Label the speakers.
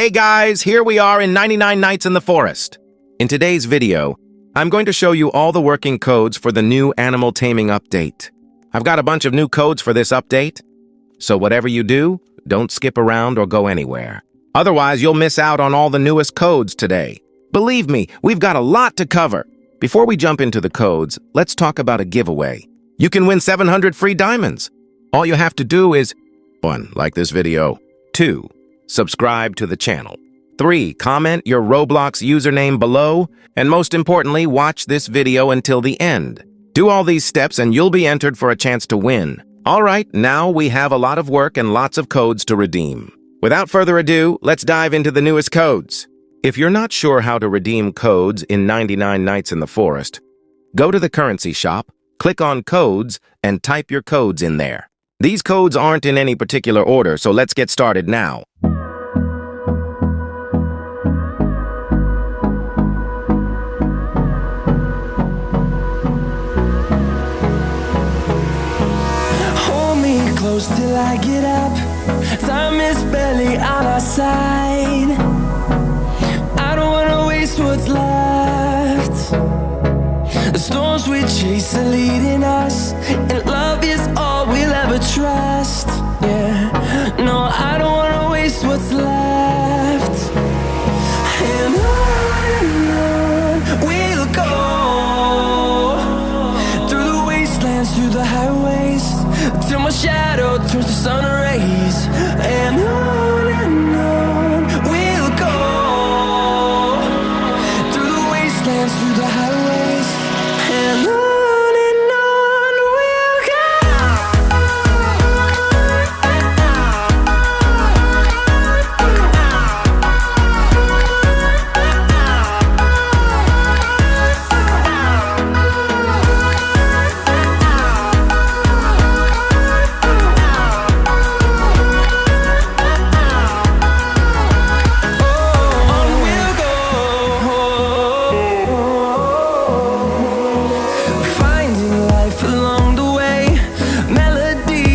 Speaker 1: Hey guys, here we are in 99 Nights in the Forest. In today's video, I'm going to show you all the working codes for the new animal taming update. I've got a bunch of new codes for this update, so whatever you do, don't skip around or go anywhere. Otherwise, you'll miss out on all the newest codes today. Believe me, we've got a lot to cover. Before we jump into the codes, let's talk about a giveaway. You can win 700 free diamonds. All you have to do is 1. Like this video. 2. Subscribe to the channel. 3. Comment your ROBLOX username below. And most importantly, watch this video until the end. Do all these steps and you'll be entered for a chance to win. All right, now we have a lot of work and lots of codes to redeem. Without further ado, let's dive into the newest codes. If you're not sure how to redeem codes in 99 Nights in the Forest, go to the currency shop, click on codes, and type your codes in there. These codes aren't in any particular order, so let's get started now.
Speaker 2: Hold me close till I get up. Time is barely on our side. I don't wanna waste what's left. The storms we chase are leading us, and love is all we'll ever trust. Yeah, no, I don't wanna waste what's left. And on we'll go, through the wastelands, through the highways, till my shadow turns to sun rays.